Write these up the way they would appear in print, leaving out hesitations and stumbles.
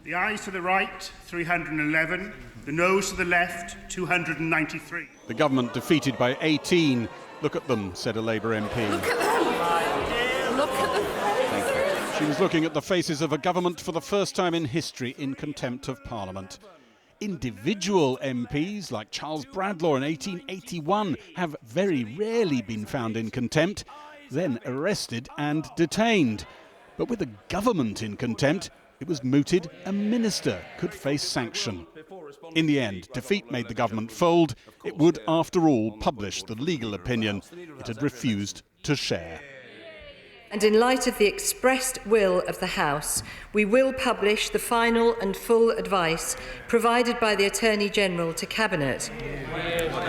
The ayes to the right, 311. The noes to the left, 293. The government defeated by 18. Look at them, said a Labour MP. Look at them. Look at them. Thank you. She was looking at the faces of a government for the first time in history in contempt of Parliament. Individual MPs, like Charles Bradlaugh in 1881, have very rarely been found in contempt, then arrested and detained. But with a government in contempt, it was mooted a minister could face sanction. In the end, defeat made the government fold. It would, after all, publish the legal opinion it had refused to share. And in light of the expressed will of the House, we will publish the final and full advice provided by the Attorney-General to Cabinet.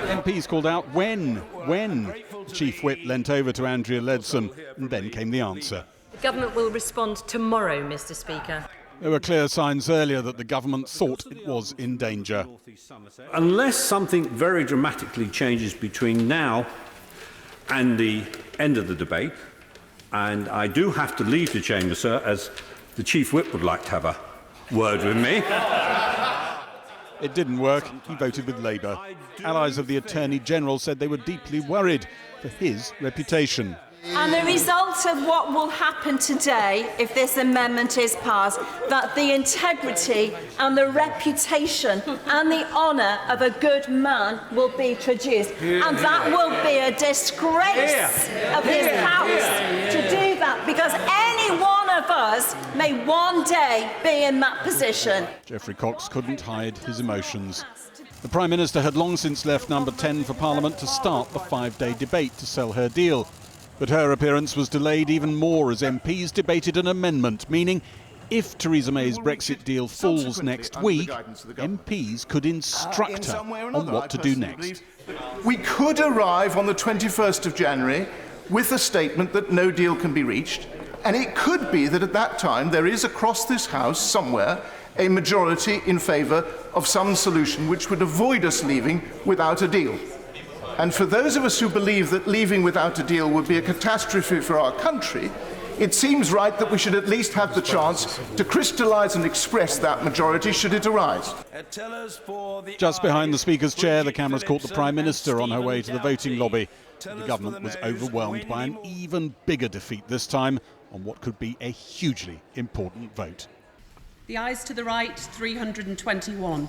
MPs called out when? The Chief Whip leant over to Andrea Leadsom, and then came the answer. The Government will respond tomorrow, Mr. Speaker. There were clear signs earlier that the government thought it was in danger. Unless something very dramatically changes between now and the end of the debate, and I do have to leave the chamber, sir, as the Chief Whip would like to have a word with me. It didn't work. He voted with Labour. Allies of the Attorney-General said they were deeply worried for his reputation. And the result of what will happen today, if this amendment is passed, that the integrity and the reputation and the honour of a good man will be traduced. And that will be a disgrace of this House to do that, because any one of us may one day be in that position. Geoffrey Cox couldn't hide his emotions. The Prime Minister had long since left number 10 for Parliament to start the 5-day debate to sell her deal. But her appearance was delayed even more as MPs debated an amendment, meaning if Theresa May's Brexit deal falls next week, MPs could instruct her on what to do next. We could arrive on the 21st of January with a statement that no deal can be reached, and it could be that at that time there is across this House somewhere a majority in favour of some solution which would avoid us leaving without a deal. And for those of us who believe that leaving without a deal would be a catastrophe for our country, it seems right that we should at least have the chance to crystallise and express that majority should it arise. Just behind the Speaker's chair, the cameras caught the Prime Minister on her way to the voting lobby. The government was overwhelmed by an even bigger defeat this time on what could be a hugely important vote. The ayes to the right, 321.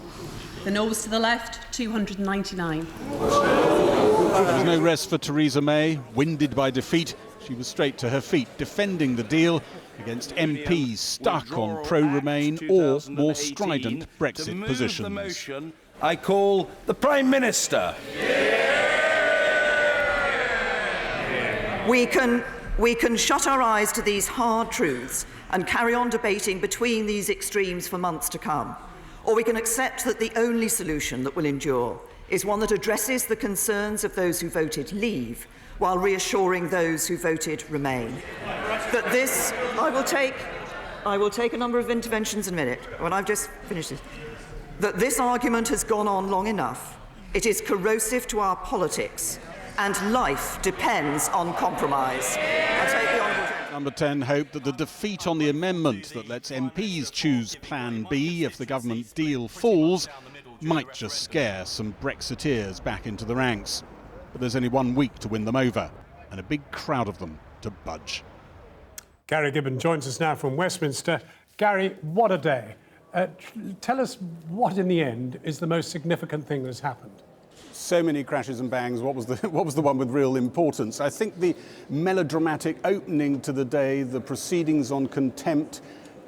The noes to the left, 299. There was no rest for Theresa May. Winded by defeat, she was straight to her feet, defending the deal against MPs stuck on pro-Remain or more strident Brexit positions. I call the Prime Minister. We can shut our eyes to these hard truths and carry on debating between these extremes for months to come. Or we can accept that the only solution that will endure is one that addresses the concerns of those who voted leave while reassuring those who voted remain. That this, I will take a number of interventions in a minute when I've just finished this. That this argument has gone on long enough. It is corrosive to our politics, and life depends on compromise. I take the honourable. Number 10 hoped that the defeat on the amendment that lets MPs choose Plan B if the government deal falls might just scare some Brexiteers back into the ranks. But there's only 1 week to win them over, and a big crowd of them to budge. Gary Gibbon joins us now from Westminster. Gary, what a day. Tell us what, in the end, is the most significant thing that's happened. So many crashes and bangs. What was the one with real importance? I think the melodramatic opening to the day, the proceedings on contempt,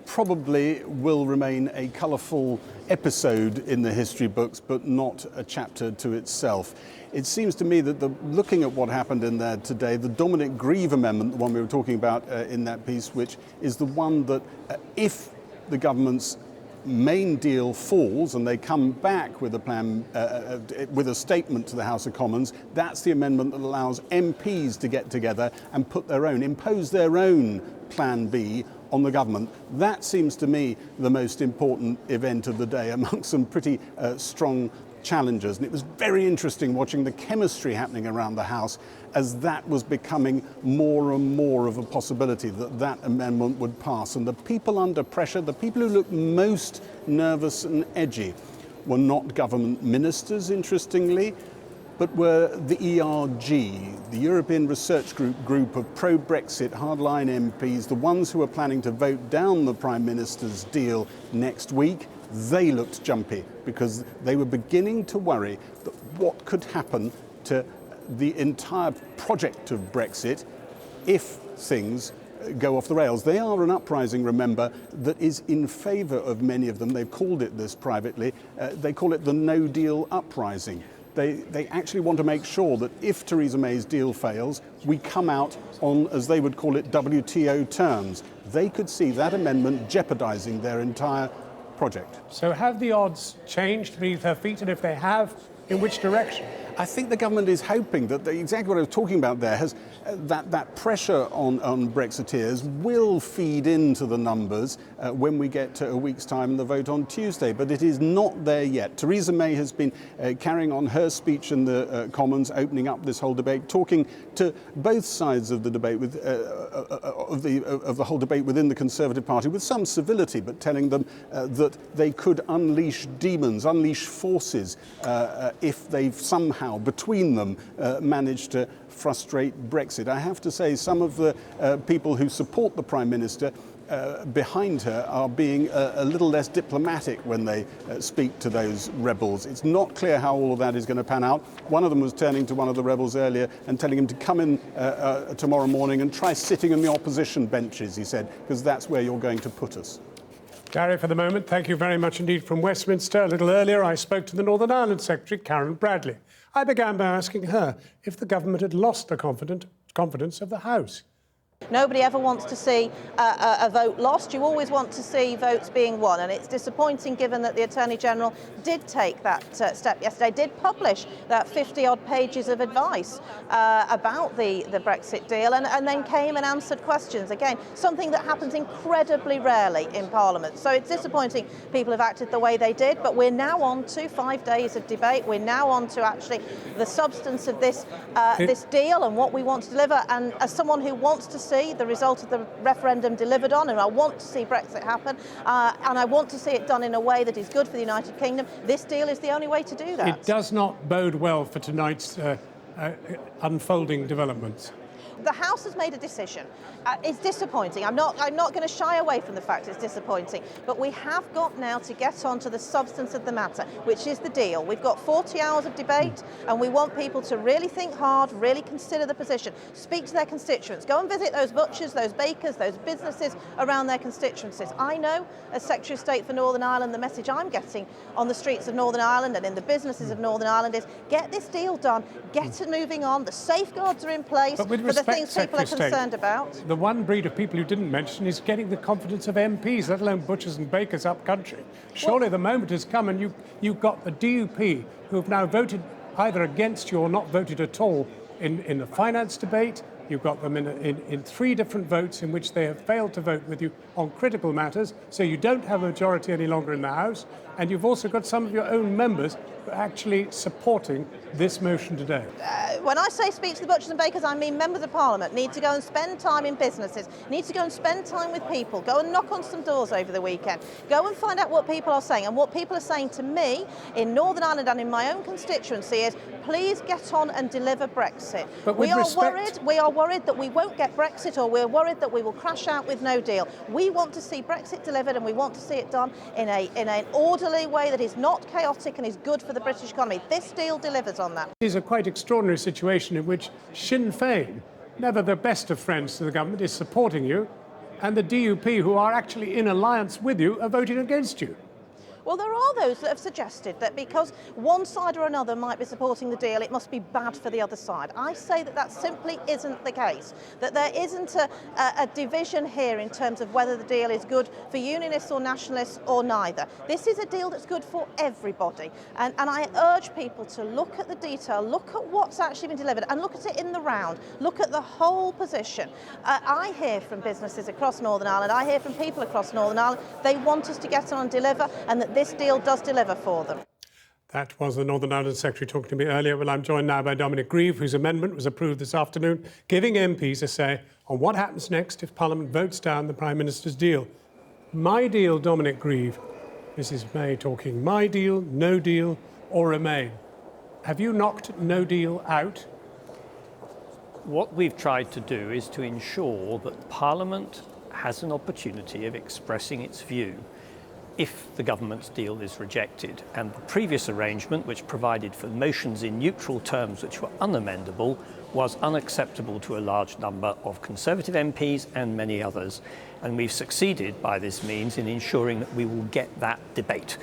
probably will remain a colourful episode in the history books, but not a chapter to itself. It seems to me that looking at what happened in there today, the Dominic Grieve Amendment, the one we were talking about in that piece, which is the one that if the government's main deal falls and they come back with a plan, with a statement to the House of Commons, that's the amendment that allows MPs to get together and impose their own Plan B on the government. That seems to me the most important event of the day, amongst some pretty strong challengers. And it was very interesting watching the chemistry happening around the House as that was becoming more and more of a possibility that that amendment would pass. And the people under pressure, the people who looked most nervous and edgy, were not government ministers, interestingly, but were the ERG, the European Research Group of pro-Brexit hardline MPs, the ones who are planning to vote down the Prime Minister's deal next week. They looked jumpy because they were beginning to worry that what could happen to the entire project of Brexit if things go off the rails. They are an uprising, remember, that is in favour of many of them. They've called it this privately. They call it the no-deal uprising. They actually want to make sure that if Theresa May's deal fails, we come out on, as they would call it, WTO terms. They could see that amendment jeopardising their entire project. So have the odds changed beneath her feet, and if they have, in which direction? I think the government is hoping that exactly what I was talking about there has that pressure on Brexiteers will feed into the numbers when we get to a week's time and the vote on Tuesday. But it is not there yet. Theresa May has been carrying on her speech in the Commons, opening up this whole debate, talking to both sides of the debate, of the whole debate within the Conservative Party with some civility, but telling them that they could unleash demons, unleash forces if they've somehow between them managed to frustrate Brexit. I have to say some of the people who support the Prime Minister behind her are being a little less diplomatic when they speak to those rebels. It's not clear how all of that is going to pan out. One of them was turning to one of the rebels earlier and telling him to come in tomorrow morning and try sitting in the opposition benches, he said, because that's where you're going to put us. Gary, for the moment, thank you very much indeed from Westminster. A little earlier, I spoke to the Northern Ireland Secretary, Karen Bradley. I began by asking her if the government had lost the confidence of the House. Nobody ever wants to see a vote lost. You always want to see votes being won, and it's disappointing given that the Attorney-General did take that step yesterday, did publish that 50-odd pages of advice about the Brexit deal, and then came and answered questions. Again, something that happens incredibly rarely in Parliament. So it's disappointing people have acted the way they did, but we're now on to 5 days of debate. We're now on to actually the substance of this deal and what we want to deliver. And as someone who wants to see the result of the referendum delivered on, and I want to see Brexit happen, and I want to see it done in a way that is good for the United Kingdom, this deal is the only way to do that. It does not bode well for tonight's unfolding developments. The House has made a decision. It's disappointing. I'm not going to shy away from the fact it's disappointing, but we have got now to get on to the substance of the matter, which is the deal. We've got 40 hours of debate, and we want people to really think hard, really consider the position, speak to their constituents, go and visit those butchers, those bakers, those businesses around their constituencies. I know, as Secretary of State for Northern Ireland, the message I'm getting on the streets of Northern Ireland and in the businesses of Northern Ireland is get this deal done, get it moving on, the safeguards are in place for the things people are concerned about. The one breed of people you didn't mention is getting the confidence of MPs, let alone butchers and bakers up country. Surely the moment has come, and you've got the DUP who have now voted either against you or not voted at all in the finance debate. You've got them in 3 different votes in which they have failed to vote with you on critical matters, so you don't have a majority any longer in the House. And you've also got some of your own members who are actually supporting this motion today. When I say speak to the butchers and bakers, I mean members of Parliament need to go and spend time in businesses, need to go and spend time with people, go and knock on some doors over the weekend, go and find out what people are saying. And what people are saying to me in Northern Ireland and in my own constituency is, please get on and deliver Brexit. But we are worried that we won't get Brexit, or we're worried that we will crash out with no deal. We want to see Brexit delivered, and we want to see it done in an orderly way that is not chaotic and is good for the British economy. This deal delivers on that. It is a quite extraordinary situation in which Sinn Féin, never the best of friends to the government, is supporting you, and the DUP, who are actually in alliance with you, are voting against you. Well, there are those that have suggested that because one side or another might be supporting the deal, it must be bad for the other side. I say that that simply isn't the case, that there isn't a division here in terms of whether the deal is good for unionists or nationalists or neither. This is a deal that's good for everybody. And I urge people to look at the detail, look at what's actually been delivered, and look at it in the round. Look at the whole position. I hear from businesses across Northern Ireland, I hear from people across Northern Ireland, they want us to get on and deliver, and that this deal does deliver for them. That was the Northern Ireland Secretary talking to me earlier. Well, I'm joined now by Dominic Grieve, whose amendment was approved this afternoon, giving MPs a say on what happens next if Parliament votes down the Prime Minister's deal. My deal, Dominic Grieve. Mrs May talking my deal, no deal, or Remain. Have you knocked no deal out? What we've tried to do is to ensure that Parliament has an opportunity of expressing its view if the government's deal is rejected. And the previous arrangement, which provided for motions in neutral terms which were unamendable, was unacceptable to a large number of Conservative MPs and many others. And we've succeeded by this means in ensuring that we will get that debate.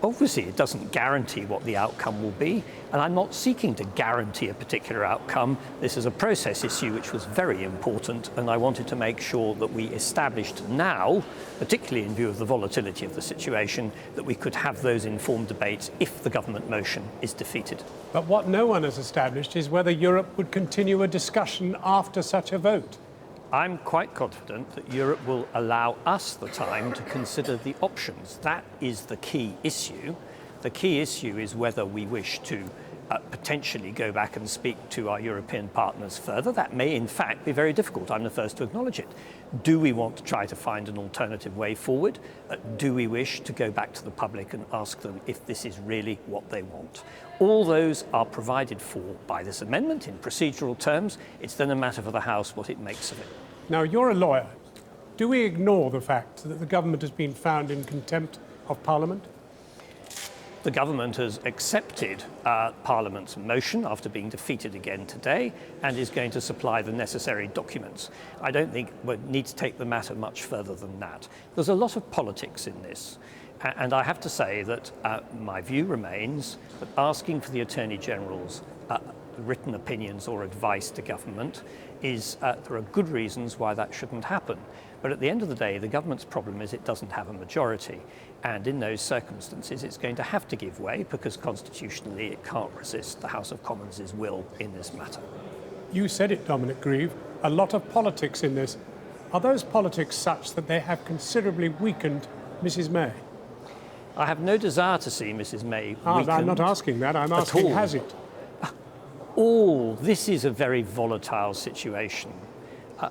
Obviously, it doesn't guarantee what the outcome will be, and I'm not seeking to guarantee a particular outcome. This is a process issue which was very important, and I wanted to make sure that we established now, particularly in view of the volatility of the situation, that we could have those informed debates if the government motion is defeated. But what no one has established is whether Europe would continue a discussion after such a vote. I'm quite confident that Europe will allow us the time to consider the options. That is the key issue. The key issue is whether we wish to potentially go back and speak to our European partners further. That may, in fact, be very difficult. I'm the first to acknowledge it. Do we want to try to find an alternative way forward? Do we wish to go back to the public and ask them if this is really what they want? All those are provided for by this amendment in procedural terms. It's then a matter for the House what it makes of it. Now, you're a lawyer. Do we ignore the fact that the government has been found in contempt of Parliament? The government has accepted Parliament's motion after being defeated again today and is going to supply the necessary documents. I don't think we need to take the matter much further than that. There's a lot of politics in this. And I have to say that my view remains that asking for the Attorney General's written opinions or advice to government is, there are good reasons why that shouldn't happen. But at the end of the day, the government's problem is it doesn't have a majority. And in those circumstances, it's going to have to give way because constitutionally it can't resist the House of Commons' will in this matter. You said it, Dominic Grieve, a lot of politics in this. Are those politics such that they have considerably weakened Mrs May? I have no desire to see Mrs May weakened. I'm not asking that, I'm asking has it? This is a very volatile situation.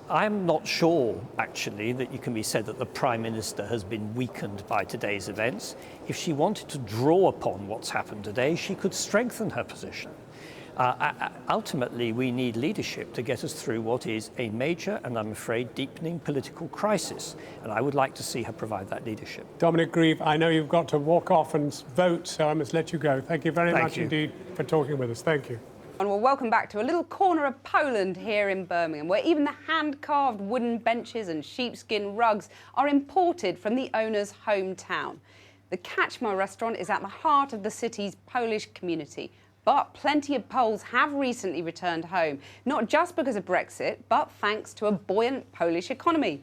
I'm not sure, actually, that you can be said that the Prime Minister has been weakened by today's events. If she wanted to draw upon what's happened today, she could strengthen her position. Ultimately, we need leadership to get us through what is a major and, I'm afraid, deepening political crisis. And I would like to see her provide that leadership. Dominic Grieve, I know you've got to walk off and vote, so I must let you go. Thank you very much indeed for talking with us. Thank you. And well, welcome back to a little corner of Poland here in Birmingham, where even the hand-carved wooden benches and sheepskin rugs are imported from the owner's hometown. The Kaczmar restaurant is at the heart of the city's Polish community, but plenty of Poles have recently returned home, not just because of Brexit, but thanks to a buoyant Polish economy.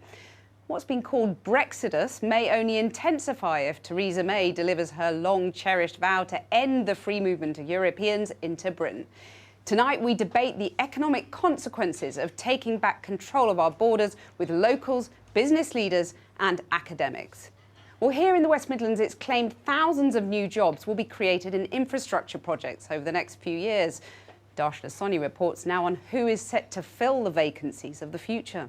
What's been called Brexodus may only intensify if Theresa May delivers her long-cherished vow to end the free movement of Europeans into Britain. Tonight, we debate the economic consequences of taking back control of our borders with locals, business leaders and academics. Well, here in the West Midlands, it's claimed thousands of new jobs will be created in infrastructure projects over the next few years. Darshna Soni reports now on who is set to fill the vacancies of the future.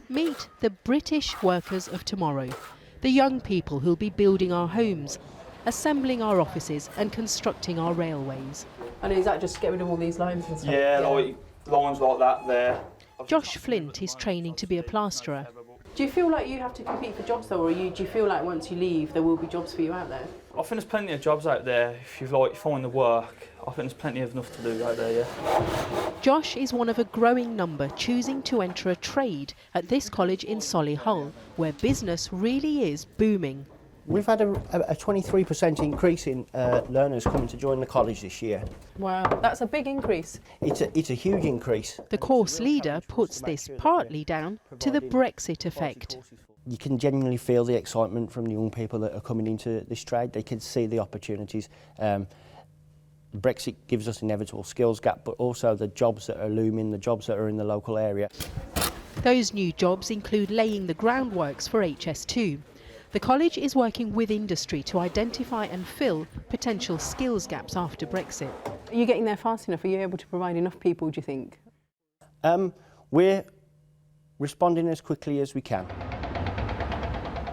Meet the British workers of tomorrow. The young people who'll be building our homes, assembling our offices and constructing our railways. And is that just to get rid of all these lines and stuff? Yeah, like lines like that there. Josh Flint is training to be a plasterer. Do you feel like you have to compete for jobs though, or do you feel like once you leave there will be jobs for you out there? I think there's plenty of jobs out there if you find the work. I think there's plenty of enough to do out there, yeah. Josh is one of a growing number choosing to enter a trade at this college in Solihull, where business really is booming. We've had a 23% increase in learners coming to join the college this year. Wow, that's a big increase. It's a huge increase. The course leader puts this partly down to the Brexit effect. You can genuinely feel the excitement from the young people that are coming into this trade. They can see the opportunities. Brexit gives us an inevitable skills gap, but also the jobs that are looming, the jobs that are in the local area. Those new jobs include laying the groundworks for HS2. The college is working with industry to identify and fill potential skills gaps after Brexit. Are you getting there fast enough? Are you able to provide enough people, do you think? We're responding as quickly as we can.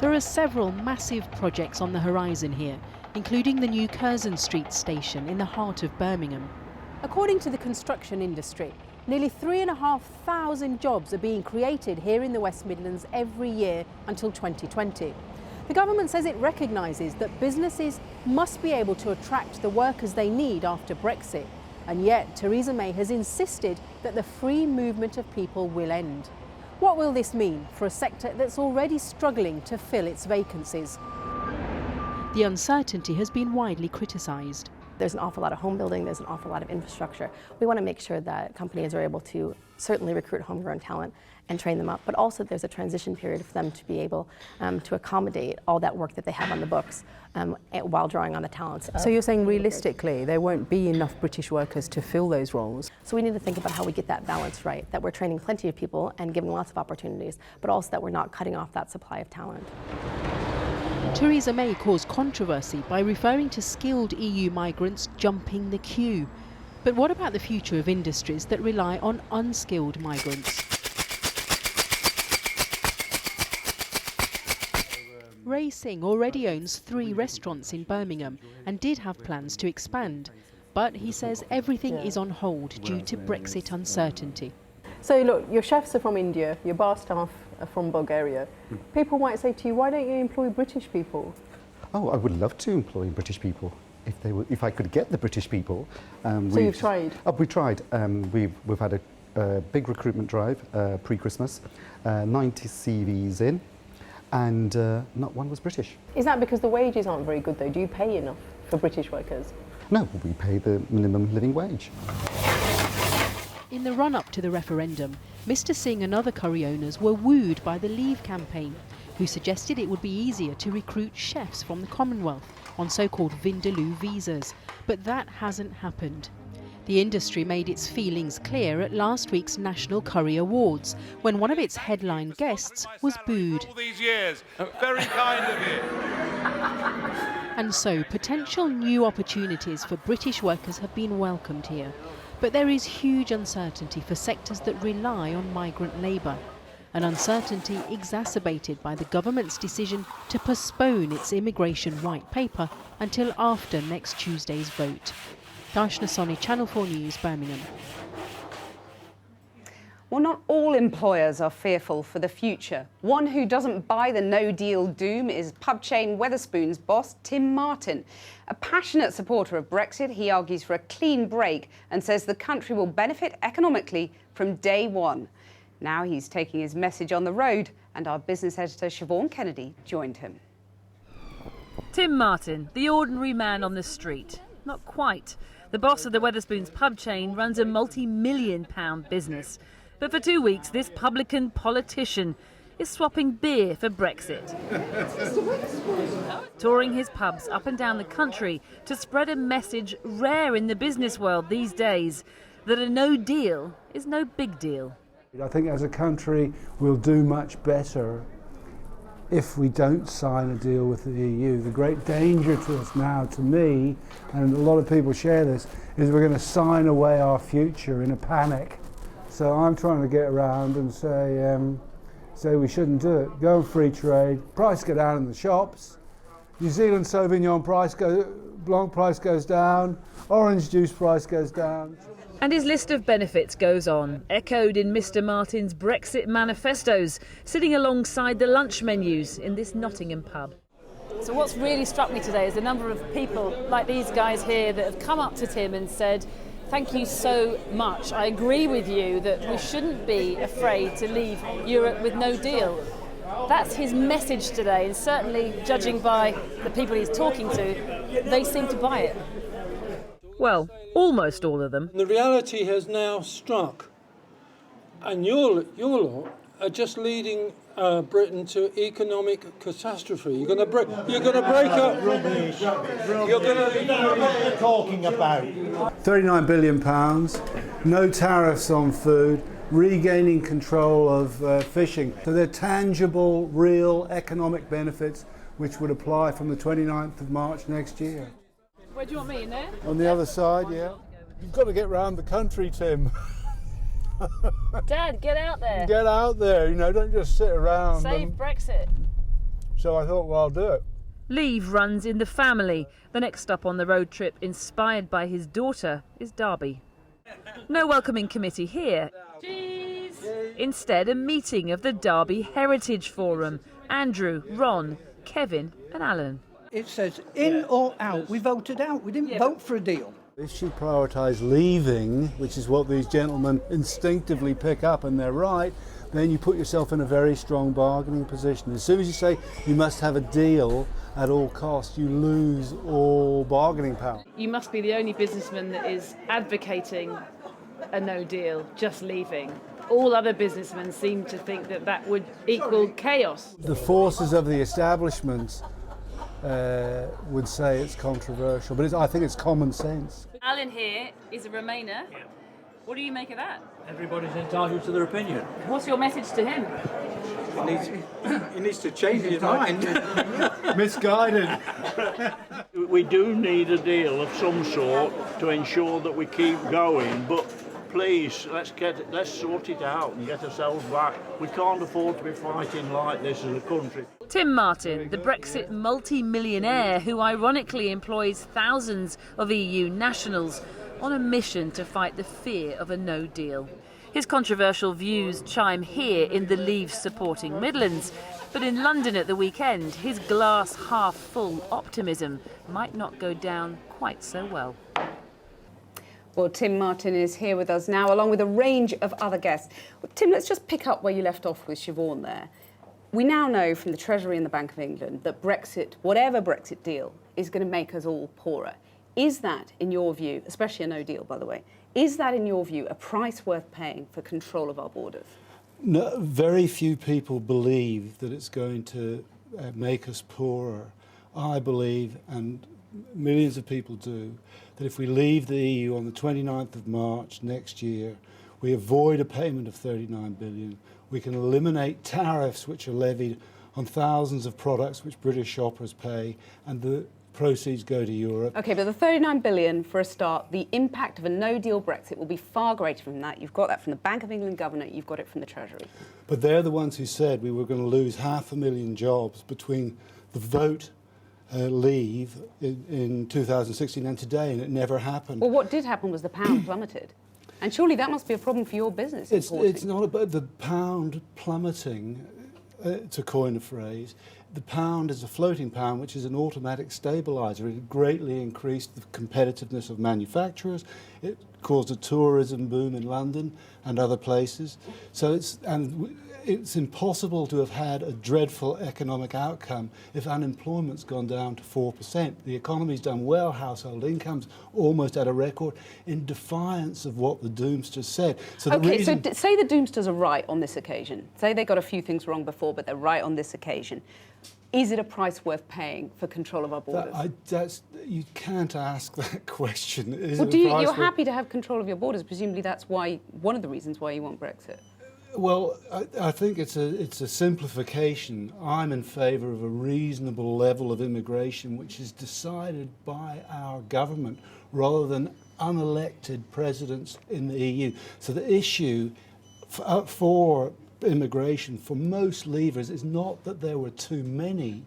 There are several massive projects on the horizon here, including the new Curzon Street station in the heart of Birmingham. According to the construction industry, nearly 3,500 jobs are being created here in the West Midlands every year until 2020. The government says it recognises that businesses must be able to attract the workers they need after Brexit. And yet, Theresa May has insisted that the free movement of people will end. What will this mean for a sector that's already struggling to fill its vacancies? The uncertainty has been widely criticised. There's an awful lot of home building, there's an awful lot of infrastructure. We want to make sure that companies are able to certainly recruit homegrown talent and train them up, but also there's a transition period for them to be able to accommodate all that work that they have on the books while drawing on the talents. So you're saying realistically there won't be enough British workers to fill those roles? So we need to think about how we get that balance right, that we're training plenty of people and giving lots of opportunities, but also that we're not cutting off that supply of talent. Theresa May caused controversy by referring to skilled EU migrants jumping the queue. But what about the future of industries that rely on unskilled migrants? Ray Singh already owns 3 restaurants in Birmingham and did have plans to expand. But he says everything is on hold due to Brexit uncertainty. So look, your chefs are from India, your bar staff are from Bulgaria. People might say to you, why don't you employ British people? Oh, I would love to employ British people if I could get the British people. So you've tried? Oh, we tried. We've had a big recruitment drive pre-Christmas, 90 CVs in, and not one was British. Is that because the wages aren't very good though? Do you pay enough for British workers? No, we pay the minimum living wage. In the run-up to the referendum, Mr Singh and other curry owners were wooed by the Leave campaign, who suggested it would be easier to recruit chefs from the Commonwealth on so-called Vindaloo visas. But that hasn't happened. The industry made its feelings clear at last week's National Curry Awards, when one of its headline guests was booed. All these years, very kind of you. And so potential new opportunities for British workers have been welcomed here. But there is huge uncertainty for sectors that rely on migrant labour, an uncertainty exacerbated by the government's decision to postpone its immigration white paper until after next Tuesday's vote. Darshna Soni, Channel 4 News, Birmingham. Well, not all employers are fearful for the future. One who doesn't buy the no-deal doom is pub chain Wetherspoon's boss, Tim Martin. A passionate supporter of Brexit, he argues for a clean break and says the country will benefit economically from day one. Now he's taking his message on the road, and our business editor Siobhan Kennedy joined him. Tim Martin, the ordinary man on the street. Not quite. The boss of the Wetherspoon's pub chain runs a multi-million-pound business. But for 2 weeks, this publican politician is swapping beer for Brexit. Touring his pubs up and down the country to spread a message rare in the business world these days, that a no deal is no big deal. I think as a country we'll do much better if we don't sign a deal with the EU. The great danger to us now, to me, and a lot of people share this, is we're going to sign away our future in a panic. So I'm trying to get around and say we shouldn't do it. Go on free trade, price go down in the shops. New Zealand Sauvignon Blanc price goes down, orange juice price goes down. And his list of benefits goes on, echoed in Mr Martin's Brexit manifestos, sitting alongside the lunch menus in this Nottingham pub. So what's really struck me today is the number of people like these guys here that have come up to Tim and said, thank you so much. I agree with you that we shouldn't be afraid to leave Europe with no deal. That's his message today, and certainly judging by the people he's talking to, they seem to buy it. Well, almost all of them. The reality has now struck, and your lot are just leading Britain to economic catastrophe. You're going to break up. Rubbish. You're going to. What are you talking about? £39 billion, no tariffs on food, regaining control of fishing. So they're tangible, real economic benefits which would apply from the 29th of March next year. Where do you want me, in there? On the other side, yeah. You've got to get round the country, Tim. Dad, get out there. Get out there, you know, don't just sit around. Save Brexit. So I thought, well, I'll do it. Leave runs in the family. The next stop on the road trip, inspired by his daughter, is Derby. No welcoming committee here. Cheese. Instead, a meeting of the Derby Heritage Forum. Andrew, Ron, Kevin and Alan. It says in or out. We voted out. We didn't vote for a deal. If you prioritise leaving, which is what these gentlemen instinctively pick up, and they're right, then you put yourself in a very strong bargaining position. As soon as you say you must have a deal at all costs, you lose all bargaining power. You must be the only businessman that is advocating a no deal, just leaving. All other businessmen seem to think that that would equal chaos. The forces of the establishment would say it's controversial, but I think it's common sense. Alan here is a Remainer. What do you make of that? Everybody's entitled to their opinion. What's your message to him? He needs to change his mind. Misguided. We do need a deal of some sort to ensure that we keep going, but please, let's sort it out and get ourselves back. We can't afford to be fighting like this as a country. Tim Martin, the Brexit multi-millionaire who ironically employs thousands of EU nationals on a mission to fight the fear of a no deal. His controversial views chime here in the Leave supporting Midlands, but in London at the weekend, his glass half full optimism might not go down quite so well. Well, Tim Martin is here with us now, along with a range of other guests. Well, Tim, let's just pick up where you left off with Siobhan there. We now know from the Treasury and the Bank of England that Brexit, whatever Brexit deal, is going to make us all poorer. Is that, in your view, especially a no deal, by the way, is that, in your view, a price worth paying for control of our borders? No, very few people believe that it's going to make us poorer. I believe, and millions of people do, that if we leave the EU on the 29th of March next year, we avoid a payment of 39 billion. We can eliminate tariffs which are levied on thousands of products which British shoppers pay, and the proceeds go to Europe. OK, but the 39 billion, for a start, the impact of a no-deal Brexit will be far greater from that. You've got that from the Bank of England governor, you've got it from the Treasury. But they're the ones who said we were going to lose 500,000 jobs between the vote leave in 2016 and today, and it never happened. Well, what did happen was the pound plummeted. And surely that must be a problem for your business. It's not about the pound plummeting, to coin a phrase. The pound is a floating pound, which is an automatic stabiliser. It greatly increased the competitiveness of manufacturers. It caused a tourism boom in London and other places. So it's impossible to have had a dreadful economic outcome if unemployment's gone down to 4%. The economy's done well, household income's almost at a record, in defiance of what the doomsters said. So say the doomsters are right on this occasion. Say they got a few things wrong before, but they're right on this occasion. Is it a price worth paying for control of our borders? You can't ask that question. You're happy to have control of your borders. Presumably that's one of the reasons why you want Brexit. Well, I think it's a simplification. I'm in favour of a reasonable level of immigration which is decided by our government rather than unelected presidents in the EU. So the issue for immigration for most leavers is not that there were too many.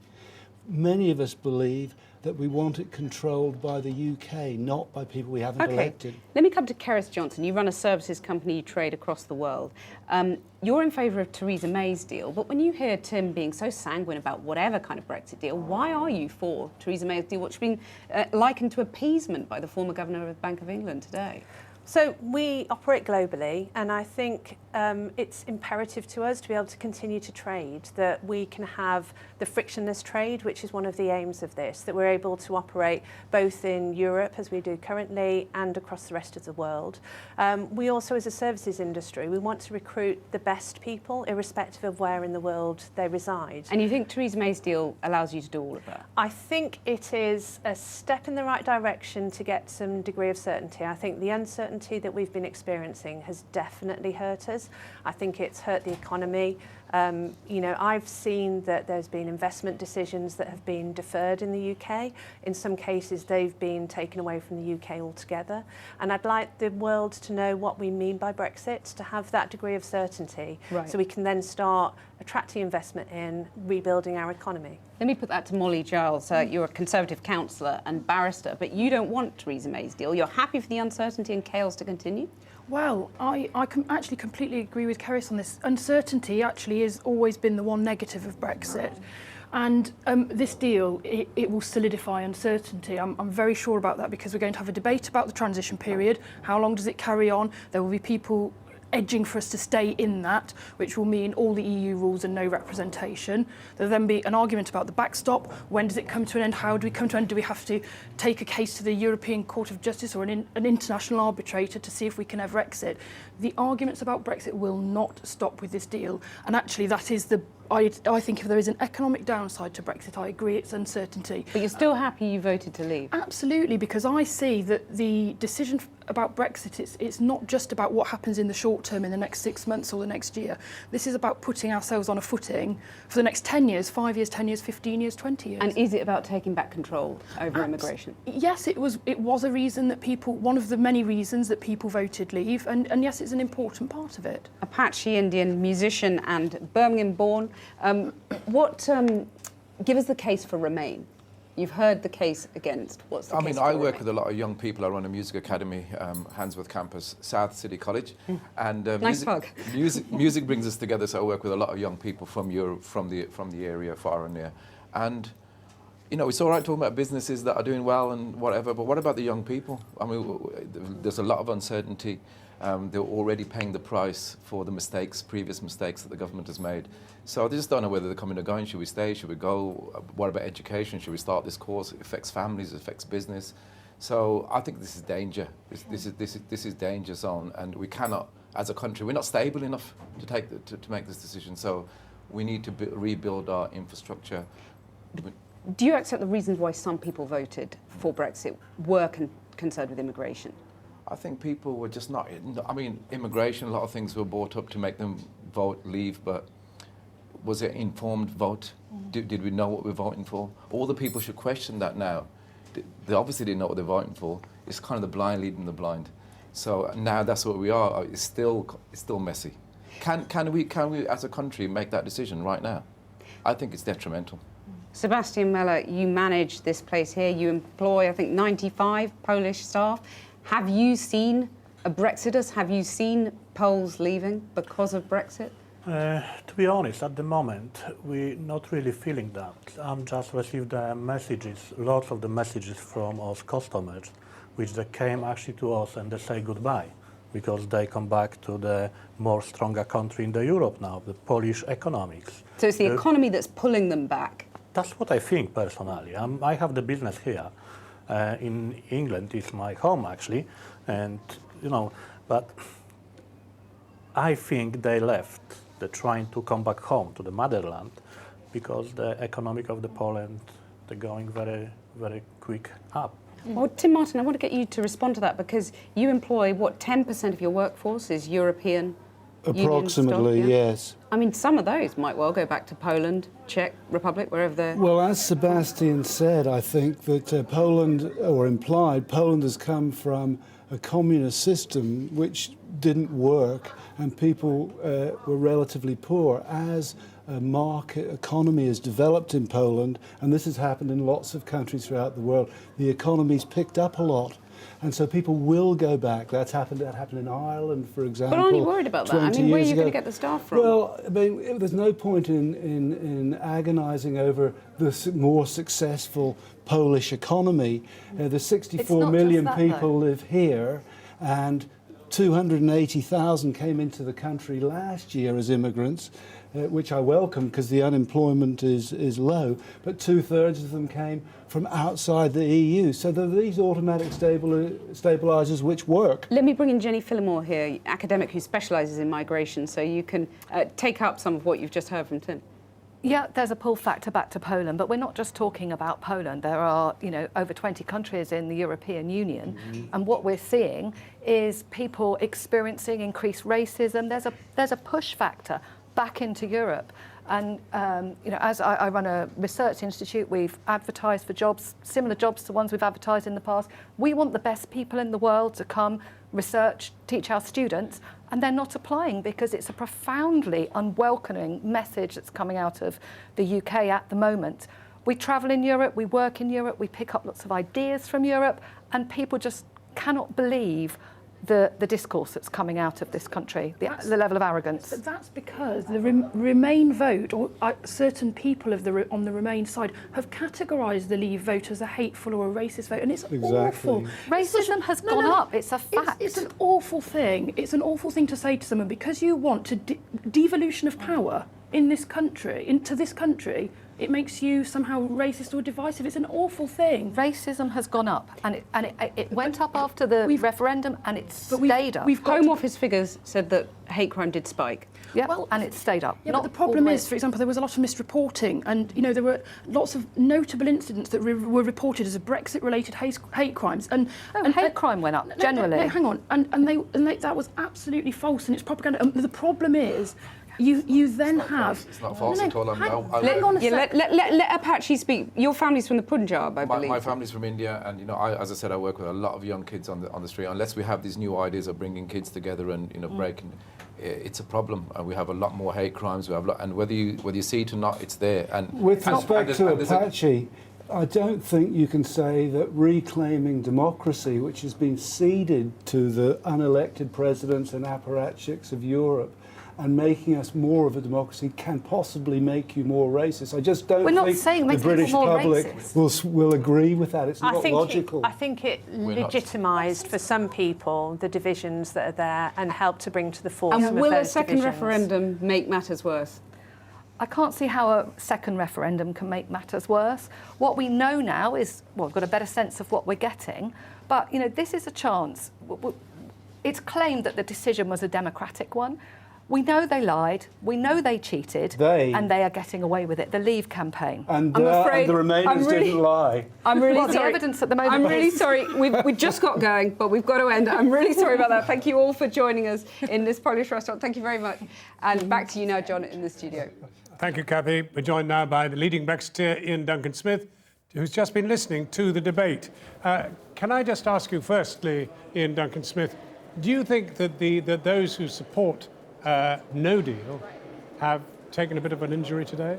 Many of us believe that we want it controlled by the UK, not by people we haven't elected. Let me come to Keris Johnson. You run a services company, you trade across the world. You're in favour of Theresa May's deal, but when you hear Tim being so sanguine about whatever kind of Brexit deal, why are you for Theresa May's deal, which has been likened to appeasement by the former governor of the Bank of England today? So we operate globally, and I think it's imperative to us to be able to continue to trade, that we can have the frictionless trade, which is one of the aims of this, that we're able to operate both in Europe, as we do currently, and across the rest of the world. We also, as a services industry, we want to recruit the best people, irrespective of where in the world they reside. And you think Theresa May's deal allows you to do all of that? I think it is a step in the right direction to get some degree of certainty. I think the uncertainty that we've been experiencing has definitely hurt us. businesses. I think it's hurt the economy. You know, I've seen that there's been investment decisions that have been deferred in the UK. In some cases, they've been taken away from the UK altogether. And I'd like the world to know what we mean by Brexit, to have that degree of certainty, Right. so we can then start attracting investment in rebuilding our economy. Let me put that to Molly Giles. You're a Conservative councillor and barrister, but you don't want Theresa May's deal. You're happy for the uncertainty and chaos to continue? Well, I actually completely agree with Keris on this. Uncertainty actually has always been the one negative of Brexit. And this deal, it will solidify uncertainty. I'm very sure about that, because we're going to have a debate about the transition period. How long does it carry on? There will be people edging for us to stay in that, which will mean all the EU rules and no representation. There'll then be an argument about the backstop. When does it come to an end? How do we come to an end? Do we have to take a case to the European Court of Justice or an international arbitrator to see if we can ever exit? The arguments about Brexit will not stop with this deal. And actually, that is the... I think if there is an economic downside to Brexit, I agree it's uncertainty. But you're still happy you voted to leave? Absolutely, because I see that the decision about Brexit, it's not just about what happens in the short term in the next 6 months or the next year. This is about putting ourselves on a footing for the next 10 years, 5 years, 10 years, 15 years, 20 years. And is it about taking back control over immigration? Yes, it was a reason that people, one of the many reasons that people voted leave, and yes, it's an important part of it. Apache Indian musician and Birmingham born. Give us the case for Remain. You've heard the case against. What's the case for I work Remain? with a lot of young people. I run a music academy, Handsworth campus, South City College, and Nice plug. music brings us together. So I work with a lot of young people from Europe, from the area, far and near. And you know, it's all right talking about businesses that are doing well and whatever, but what about the young people? I mean, there's a lot of uncertainty. They're already paying the price for the previous mistakes that the government has made. So they just don't know whether they're coming or going. Should we stay? Should we go? What about education? Should we start this course? It affects families, it affects business. So I think this is danger. This is danger zone, and we cannot, as a country, we're not stable enough to make this decision. So we need to rebuild our infrastructure. Do you accept the reasons why some people voted for Brexit were concerned with immigration? I think people were just not... I mean, immigration, a lot of things were brought up to make them leave, but was it informed vote? Did we know what we're voting for? All the people should question that now. They obviously didn't know what they're voting for. It's kind of the blind leading the blind. So now that's what we are. It's still messy. Can we, as a country, make that decision right now? I think it's detrimental. Sebastian Meller, you manage this place here. You employ, I think, 95 Polish staff. Have you seen a Brexiters? Have you seen Poles leaving because of Brexit? To be honest, at the moment, we're not really feeling that. I'm just received messages, lots of the messages from us customers, which they came actually to us and they say goodbye, because they come back to the more stronger country in the Europe now, the Polish economics. So it's the economy that's pulling them back? That's what I think personally. I have the business here. In England, it's my home actually, and you know, but I think they left. They're trying to come back home to the motherland because the economic of the Poland, they're going very, very quick up. Well, Tim Martin, I want to get you to respond to that, because you employ, what, 10% of your workforce is European Approximately, union staff, yeah? yes. I mean, some of those might well go back to Poland, Czech Republic, wherever they're... Well, as Sebastian said, I think that Poland, or implied, Poland has come from a communist system which didn't work, and people were relatively poor. As a market economy has developed in Poland, and this has happened in lots of countries throughout the world, the economy's picked up a lot. And so people will go back. That happened in Ireland, for example. But aren't you worried about that? I mean, where are you going to get the staff from? Well, I mean, there's no point in agonising over the more successful Polish economy. The 64 million people live here, and 280,000 came into the country last year as immigrants, which I welcome because the unemployment is low, but 2/3 of them came from outside the EU. So there are these automatic stabilisers which work. Let me bring in Jenny Phillimore here, academic who specialises in migration, so you can take up some of what you've just heard from Tim. Yeah, there's a pull factor back to Poland, but we're not just talking about Poland. There are, over 20 countries in the European Union, and what we're seeing is people experiencing increased racism. There's a push factor back into Europe. And, as I run a research institute, we've advertised for jobs, similar jobs to ones we've advertised in the past. We want the best people in the world to come research, teach our students, and they're not applying because it's a profoundly unwelcoming message that's coming out of the UK at the moment. We travel in Europe, we work in Europe, we pick up lots of ideas from Europe, and people just cannot believe the discourse that's coming out of this country, the level of arrogance. But that's because the Remain vote, or certain people on the Remain side, have categorised the Leave vote as a hateful or a racist vote, and it's awful. Racism has gone up. It's a fact. It's an awful thing. It's an awful thing to say to someone because you want to devolution of power in this country, into this country. It makes you somehow racist or divisive. It's an awful thing. Racism has gone up, and it went up after the referendum, and it stayed up. Home Office figures said that hate crime did spike. Yeah, and it stayed up. Yeah, but the problem is, for example, there was a lot of misreporting, and there were lots of notable incidents that were reported as Brexit-related hate crimes. And hate crime went up generally. No, hang on, and that was absolutely false, and it's propaganda. And the problem is, you then have. It's not false at all. Hang on a sec. Let Apache speak. Your family's from the Punjab, I believe. My family's from India, and as I said, I work with a lot of young kids on the street. Unless we have these new ideas of bringing kids together and breaking, it's a problem. And we have a lot more hate crimes. We have and whether you see it or not, it's there. And with respect to Apache, I don't think you can say that reclaiming democracy, which has been ceded to the unelected presidents and apparatchiks of Europe, and making us more of a democracy can possibly make you more racist. I just don't think the British public will agree with that. It's not logical. I think it legitimised for some people the divisions that are there and helped to bring to the fore some of those divisions. And will a second divisions. referendum make matters worse? I can't see how a second referendum can make matters worse. What we know now is, we've got a better sense of what we're getting, but this is a chance. It's claimed that the decision was a democratic one. We know they lied, we know they cheated, and they are getting away with it. The Leave campaign. And, I'm afraid the Remainers didn't lie. I'm really sorry. The evidence at the moment. I'm really sorry. We just got going, but we've got to end. I'm really sorry about that. Thank you all for joining us in this Polish restaurant. Thank you very much. And back to you now, John, in the studio. Thank you, Kathy. We're joined now by the leading Brexiteer, Ian Duncan Smith, who's just been listening to the debate. Can I just ask you firstly, Ian Duncan Smith, do you think that those who support no deal have taken a bit of an injury today?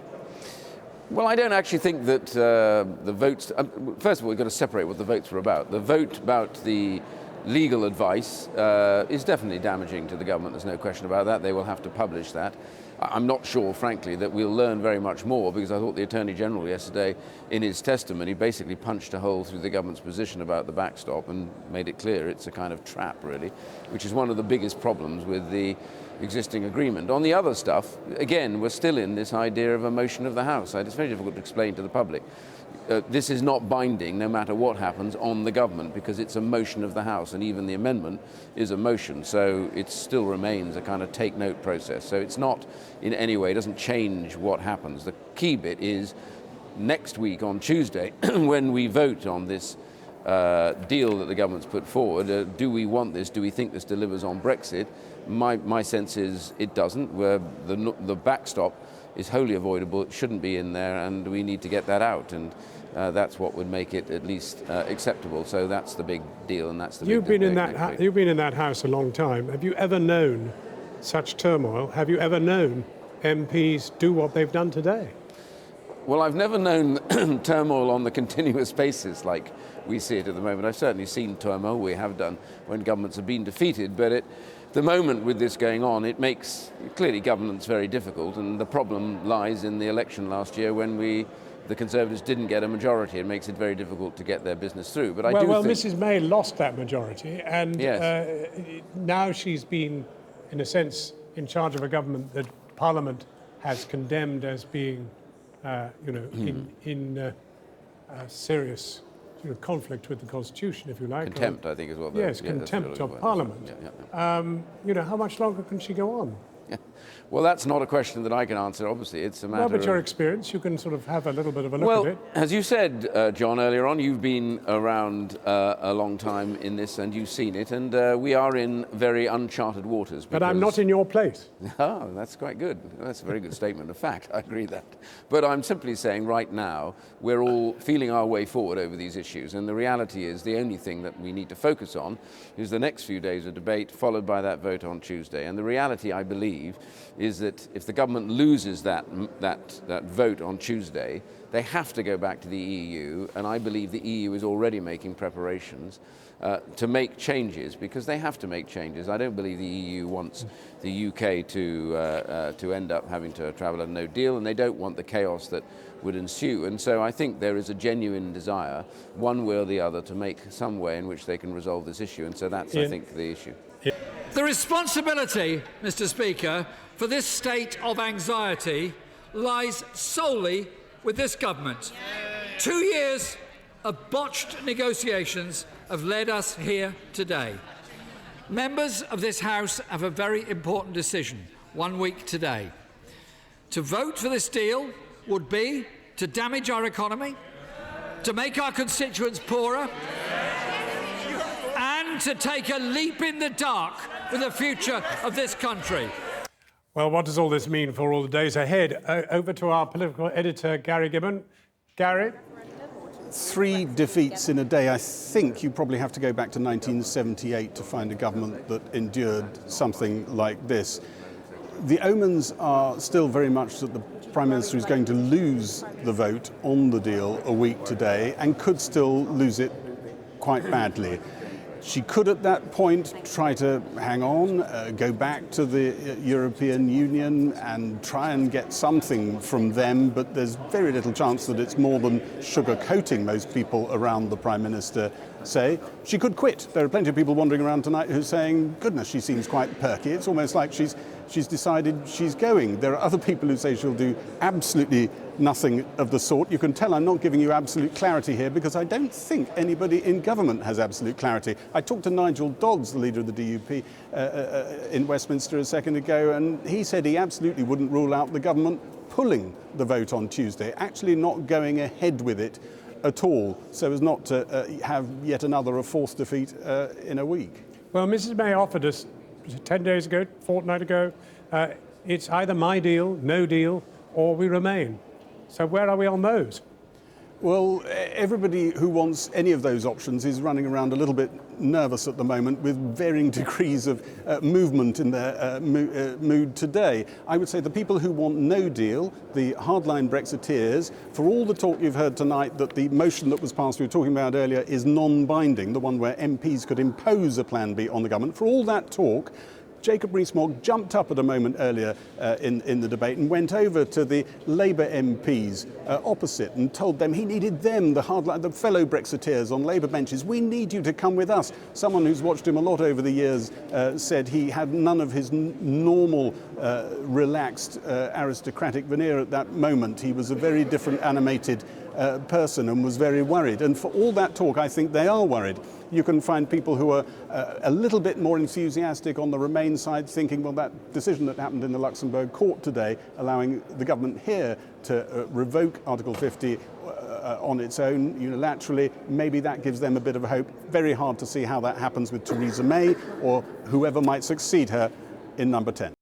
Well, I don't actually think that the votes... first of all, we've got to separate what the votes were about. The vote about the legal advice is definitely damaging to the government. There's no question about that. They will have to publish that. I'm not sure, frankly, that we'll learn very much more, because I thought the Attorney General yesterday, in his testimony, basically punched a hole through the government's position about the backstop and made it clear it's a kind of trap, really, which is one of the biggest problems with the existing agreement. On the other stuff, again, we're still in this idea of a motion of the House. It's very difficult to explain to the public. This is not binding, no matter what happens, on the government, because it's a motion of the House, and even the amendment is a motion, so it still remains a kind of take-note process. So it's not in any way, it doesn't change what happens. The key bit is next week on Tuesday, when we vote on this deal that the government's put forward, do we want this? Do we think this delivers on Brexit? My sense is it doesn't. The backstop is wholly avoidable. It shouldn't be in there, and we need to get that out. And that's what would make it at least acceptable. So that's the big deal, and that's the You've been in that house a long time. Have you ever known such turmoil? Have you ever known MPs do what they've done today? Well, I've never known turmoil on the continuous basis like we see it at the moment. I've certainly seen turmoil, we have done, when governments have been defeated, but the moment with this going on, it makes clearly governance very difficult, and the problem lies in the election last year when the Conservatives didn't get a majority. It makes it very difficult to get their business through. But I do think Mrs May lost that majority, and yes. Now she's been, in a sense, in charge of a government that Parliament has condemned as being, in serious conflict with the Constitution, if you like. Contempt, I think, is what. Yes, contempt of Parliament. How much longer can she go on? Well, that's not a question that I can answer, obviously. It's a matter Well, but your of... experience, you can sort of have a little bit of a look Well, at it. as you said, John, earlier on, you've been around a long time in this and you've seen it, and we are in very uncharted waters. But I'm not in your place. Oh, that's quite good. That's a very good statement of fact. I agree with that. But I'm simply saying right now, we're all feeling our way forward over these issues, and the reality is the only thing that we need to focus on is the next few days of debate, followed by that vote on Tuesday. And the reality, I believe, is that if the government loses that vote on Tuesday, they have to go back to the EU, and I believe the EU is already making preparations to make changes, because they have to make changes. I don't believe the EU wants the UK to end up having to travel a no deal, and they don't want the chaos that would ensue. And so I think there is a genuine desire, one way or the other, to make some way in which they can resolve this issue. And so that's, I think, the issue. The responsibility, Mr. Speaker, for this state of anxiety lies solely with this government. 2 years of botched negotiations have led us here today. Members of this House have a very important decision 1 week today. To vote for this deal would be to damage our economy, to make our constituents poorer, and to take a leap in the dark for the future of this country. Well, what does all this mean for all the days ahead? Over to our political editor, Gary Gibbon. Gary? 3 defeats in a day. I think you probably have to go back to 1978 to find a government that endured something like this. The omens are still very much that the Prime Minister is going to lose the vote on the deal a week today and could still lose it quite badly. She could at that point try to hang on, go back to the European Union and try and get something from them, but there's very little chance that it's more than sugar-coating, most people around the Prime Minister say. She could quit. There are plenty of people wandering around tonight who are saying, goodness, she seems quite perky. It's almost like she's decided she's going. There are other people who say she'll do absolutely nothing of the sort. You can tell I'm not giving you absolute clarity here because I don't think anybody in government has absolute clarity. I talked to Nigel Dodds, the leader of the DUP, in Westminster a second ago, and he said he absolutely wouldn't rule out the government pulling the vote on Tuesday, actually not going ahead with it at all, so as not to have yet another, a 4th defeat in a week. Well, Mrs May offered us 10 days ago, fortnight ago, it's either my deal, no deal, or we remain. So where are we on those? Well, everybody who wants any of those options is running around a little bit nervous at the moment with varying degrees of movement in their mood today. I would say the people who want no deal, the hardline Brexiteers, for all the talk you've heard tonight that the motion that was passed we were talking about earlier is non-binding, the one where MPs could impose a plan B on the government, for all that talk, Jacob Rees-Mogg jumped up at a moment earlier in the debate and went over to the Labour MPs opposite and told them he needed them, the fellow Brexiteers on Labour benches. We need you to come with us. Someone who's watched him a lot over the years said he had none of his normal, relaxed, aristocratic veneer at that moment. He was a very different, animated person and was very worried. And for all that talk, I think they are worried. You can find people who are a little bit more enthusiastic on the Remain side, thinking, well, that decision that happened in the Luxembourg court today, allowing the government here to revoke Article 50 on its own unilaterally, maybe that gives them a bit of hope. Very hard to see how that happens with Theresa May or whoever might succeed her in number 10.